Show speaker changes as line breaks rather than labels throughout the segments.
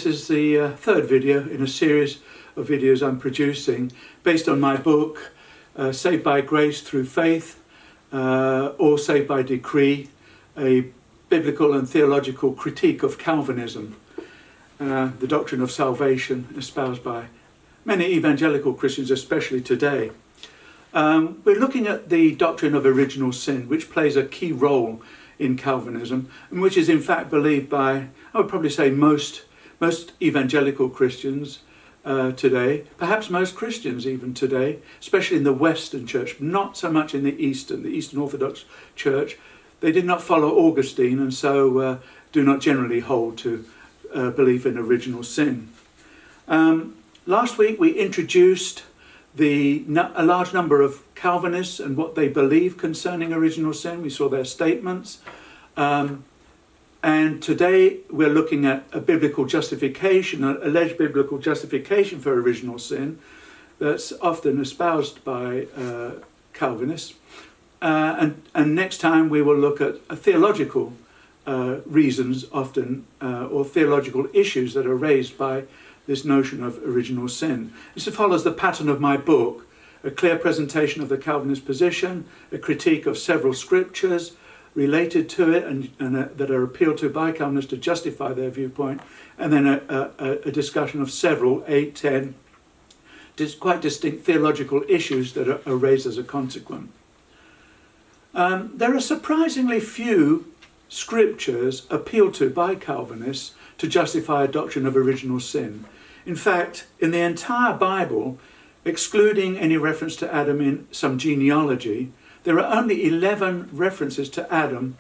This is the third video in a series of videos I'm producing based on my book, Saved by Grace Through Faith, or Saved by Decree, a biblical and theological critique of Calvinism, the doctrine of salvation espoused by many evangelical Christians, especially today. We're looking at the doctrine of original sin, which plays a key role in Calvinism, and which is in fact believed by, I would probably say, most evangelical Christians today, perhaps most Christians even today, especially in the Western Church, not so much in the Eastern Orthodox Church. They did not follow Augustine, and so do not generally hold to belief in original sin. Last week we introduced a large number of Calvinists and what they believe concerning original sin. We saw their statements. And today we're looking at a biblical justification, an alleged biblical justification for original sin that's often espoused by Calvinists. And next time we will look at theological reasons often, or theological issues that are raised by this notion of original sin. This follows the pattern of my book: a clear presentation of the Calvinist position, a critique of several scriptures related to it and that are appealed to by Calvinists to justify their viewpoint, and then a discussion of several, 8, 10, quite distinct theological issues that are raised as a consequence. There are surprisingly few scriptures appealed to by Calvinists to justify a doctrine of original sin. In fact, in the entire Bible, excluding any reference to Adam in some genealogy, there are only 11 references to Adam,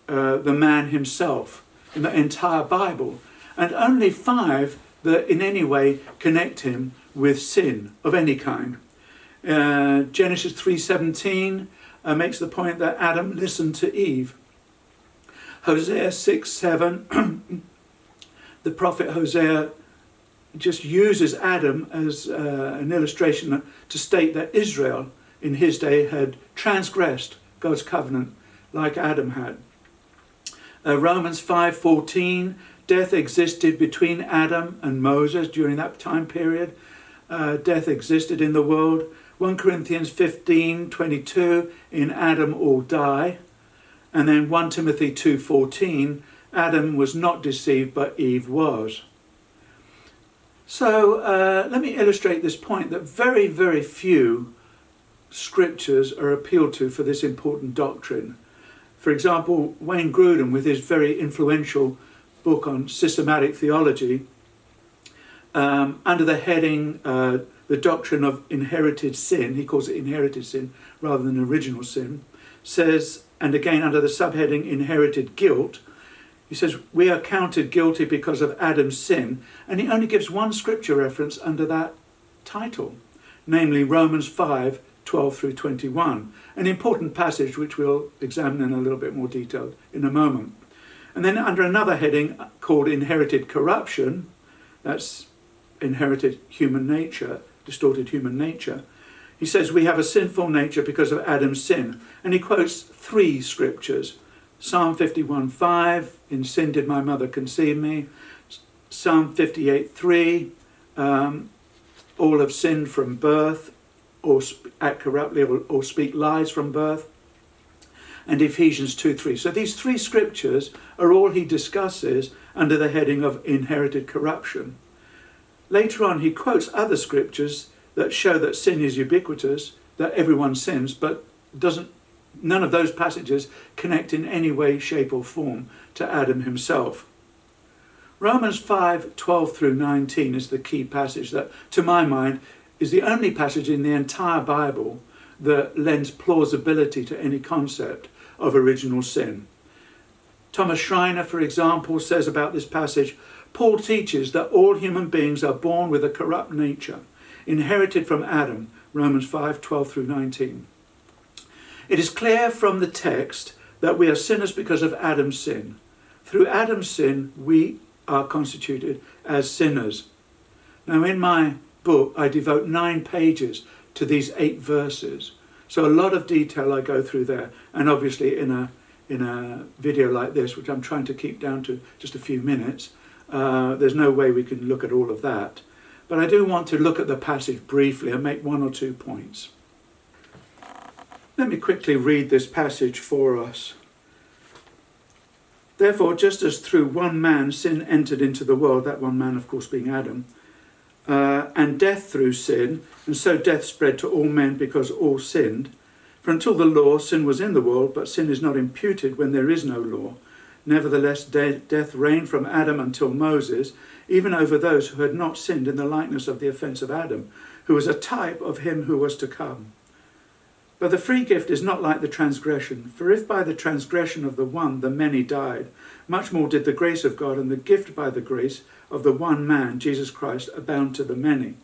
the man himself, in the entire Bible, and only 5 that in any way connect him with sin of any kind. Genesis 3:17 makes the point that Adam listened to Eve. Hosea 6:7, the prophet Hosea just uses Adam as an illustration to state that Israel in his day had transgressed God's covenant like Adam had. Romans 5:14, death existed between Adam and Moses during that time period. Death existed in the world. 1 Corinthians 15:22, in Adam all die. And then 1 Timothy 2:14, Adam was not deceived, but Eve was. So let me illustrate this point that very, very few scriptures are appealed to for this important doctrine. For example, Wayne Grudem, with his very influential book on systematic theology, under the heading the doctrine of inherited sin, he calls it inherited sin rather than original sin, says, and again under the subheading inherited guilt, he says, we are counted guilty because of Adam's sin, and he only gives one scripture reference under that title, namely Romans 5:12 through 21, an important passage which we'll examine in a little bit more detail in a moment. And then under another heading called inherited corruption, that's inherited human nature, distorted human nature, he says we have a sinful nature because of Adam's sin. And he quotes 3 scriptures. Psalm 51:5, in sin did my mother conceive me. Psalm 58:3, all have sinned from birth, or act corruptly, or speak lies from birth. And Ephesians 2:3. So these 3 scriptures are all he discusses under the heading of inherited corruption. Later on, he quotes other scriptures that show that sin is ubiquitous, that everyone sins, but none of those passages connect in any way, shape or form to Adam himself. Romans 5:12 through 19 is the key passage that, to my mind, is the only passage in the entire Bible that lends plausibility to any concept of original sin. Thomas Schreiner, for example, says about this passage, Paul teaches that all human beings are born with a corrupt nature, inherited from Adam, Romans 5:12 through 19. It is clear from the text that we are sinners because of Adam's sin. Through Adam's sin, we are constituted as sinners. Now, in my book, I devote 9 pages to these 8 verses. So a lot of detail I go through there. And obviously in a video like this, which I'm trying to keep down to just a few minutes, There's no way we can look at all of that. But I do want to look at the passage briefly and make one or two points. Let me quickly read this passage for us. Therefore, just as through one man sin entered into the world, that one man, of course, being Adam, and death through sin, and so death spread to all men because all sinned. For until the law, sin was in the world, but sin is not imputed when there is no law. Nevertheless, death reigned from Adam until Moses, even over those who had not sinned in the likeness of the offence of Adam, who was a type of him who was to come. But the free gift is not like the transgression. For if by the transgression of the one the many died, much more did the grace of God and the gift by the grace of the one man, Jesus Christ, abound to the many.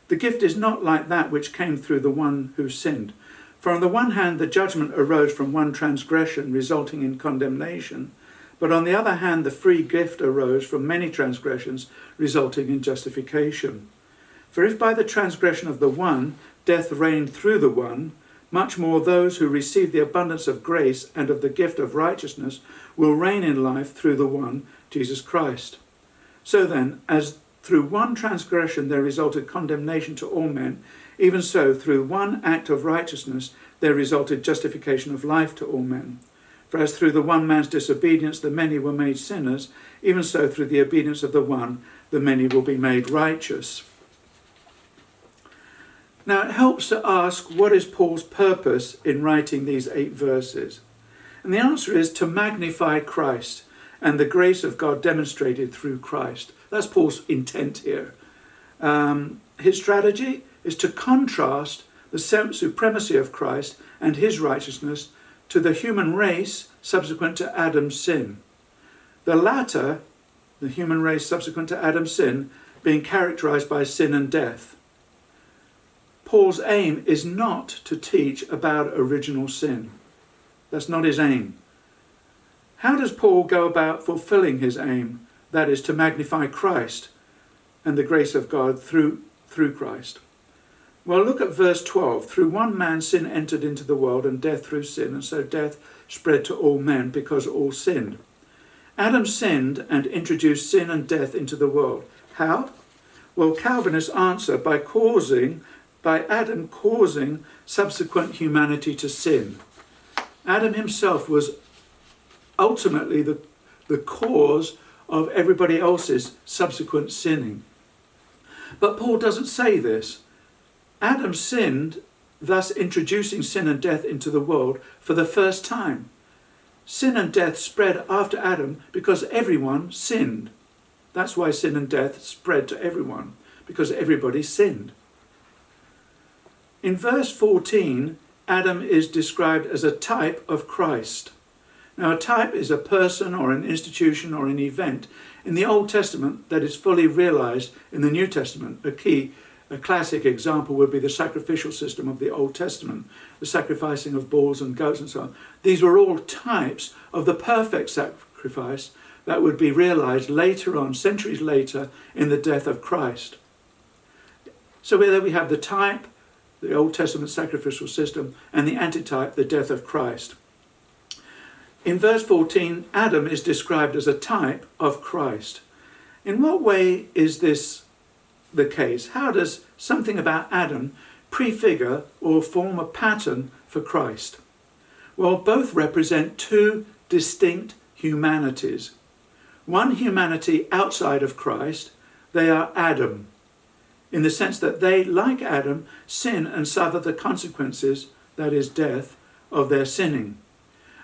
The gift is not like that which came through the one who sinned. For on the one hand the judgment arose from one transgression, resulting in condemnation, but on the other hand the free gift arose from many transgressions, resulting in justification. For if by the transgression of the one death reigned through the one, much more those who receive the abundance of grace and of the gift of righteousness will reign in life through the one, Jesus Christ. So then, as through one transgression there resulted condemnation to all men, even so through one act of righteousness there resulted justification of life to all men. For as through the one man's disobedience the many were made sinners, even so through the obedience of the one the many will be made righteous. Now it helps to ask, what is Paul's purpose in writing these 8 verses? And the answer is to magnify Christ and the grace of God demonstrated through Christ. That's Paul's intent here. His strategy is to contrast the supremacy of Christ and his righteousness to the human race subsequent to Adam's sin. The latter, the human race subsequent to Adam's sin, being characterized by sin and death. Paul's aim is not to teach about original sin. That's not his aim. How does Paul go about fulfilling his aim? That is, to magnify Christ and the grace of God through Christ. Well, look at verse 12. Through one man sin entered into the world, and death through sin, and so death spread to all men because all sinned. Adam sinned and introduced sin and death into the world. How? Well, Calvinists answer by Adam causing subsequent humanity to sin. Adam himself was ultimately the cause of everybody else's subsequent sinning. But Paul doesn't say this. Adam sinned, thus introducing sin and death into the world for the first time. Sin and death spread after Adam because everyone sinned. That's why sin and death spread to everyone, because everybody sinned. In verse 14, Adam is described as a type of Christ. Now, a type is a person or an institution or an event in the Old Testament that is fully realized in the New Testament. A classic example would be the sacrificial system of the Old Testament, the sacrificing of bulls and goats and so on. These were all types of the perfect sacrifice that would be realized later on, centuries later, in the death of Christ. So whether we have the type, the Old Testament sacrificial system, and the antitype, the death of Christ. In verse 14, Adam is described as a type of Christ. In what way is this the case? How does something about Adam prefigure or form a pattern for Christ? Well, both represent 2 distinct humanities. One humanity outside of Christ, they are Adam, in the sense that they, like Adam, sin and suffer the consequences, that is death, of their sinning.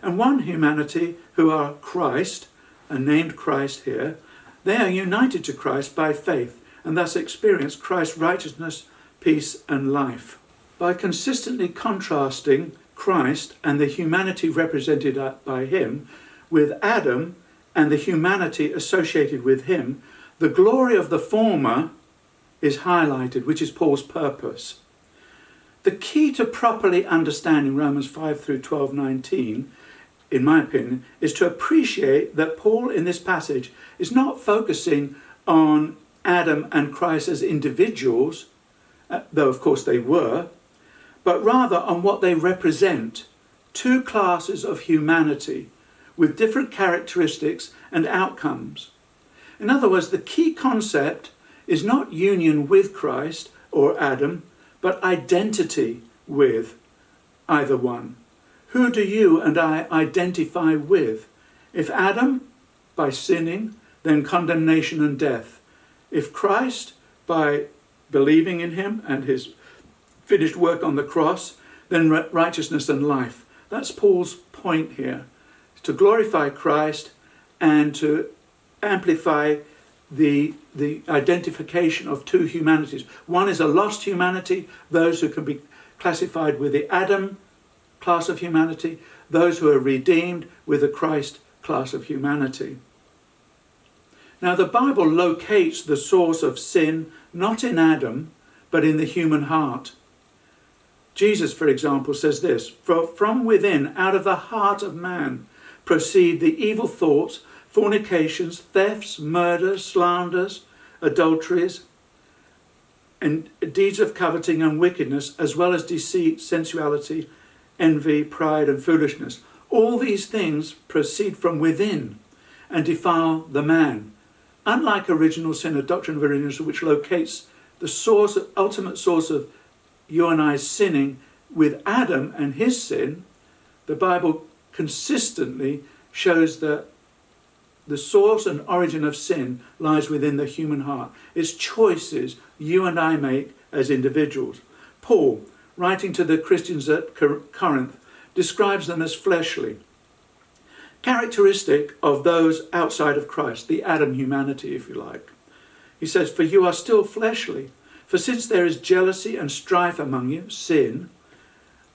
And one humanity who are Christ, and named Christ here, they are united to Christ by faith and thus experience Christ's righteousness, peace and life. By consistently contrasting Christ and the humanity represented by him with Adam and the humanity associated with him, the glory of the former is highlighted, which is Paul's purpose. The key to properly understanding Romans 5 through 12:19, in my opinion, is to appreciate that Paul in this passage is not focusing on Adam and Christ as individuals, though of course they were, but rather on what they represent, 2 classes of humanity with different characteristics and outcomes. In other words, the key concept is not union with Christ or Adam, but identity with either one. Who do you and I identify with? If Adam, by sinning, then condemnation and death. If Christ, by believing in him and his finished work on the cross, then righteousness and life. That's Paul's point here, to glorify Christ and to amplify the identification of two humanities. One is a lost humanity, those who can be classified with the Adam class of humanity, those who are redeemed with the Christ class of humanity. Now, the Bible locates the source of sin not in Adam, but in the human heart. Jesus, for example, says this, from within, out of the heart of man, proceed the evil thoughts, fornications, thefts, murders, slanders, adulteries, and deeds of coveting and wickedness, as well as deceit, sensuality, envy, pride, and foolishness. All these things proceed from within and defile the man. Unlike original sin, a doctrine of original sin, which locates the source, ultimate source of you and I's sinning with Adam and his sin, the Bible consistently shows that the source and origin of sin lies within the human heart. It's choices you and I make as individuals. Paul, writing to the Christians at Corinth, describes them as fleshly, characteristic of those outside of Christ, the Adam humanity, if you like. He says, for you are still fleshly. For since there is jealousy and strife among you, sin,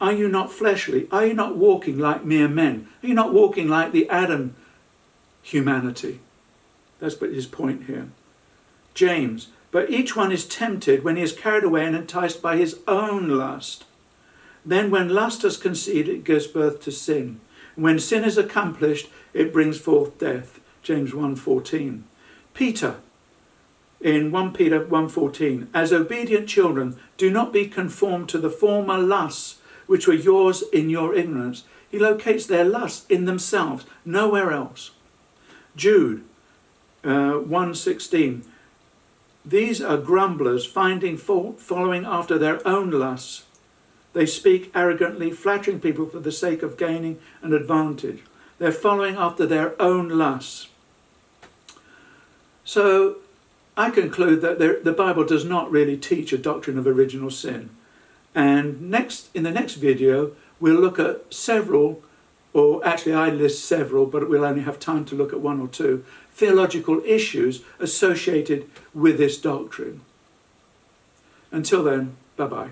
are you not fleshly? Are you not walking like mere men? Are you not walking like the Adam humanity? That's his point here. James, but each one is tempted when he is carried away and enticed by his own lust. Then when lust has conceived, it gives birth to sin. When sin is accomplished, it brings forth death. James 1:14. Peter, in 1 Peter 1:14, as obedient children, do not be conformed to the former lusts which were yours in your ignorance. He locates their lusts in themselves, nowhere else. Jude 1:16, these are grumblers, finding fault, following after their own lusts. They speak arrogantly, flattering people for the sake of gaining an advantage. They're following after their own lusts. So I conclude that the Bible does not really teach a doctrine of original sin. And in the next video, we'll look at several, or actually I list several, but we'll only have time to look at one or two, theological issues associated with this doctrine. Until then, bye-bye.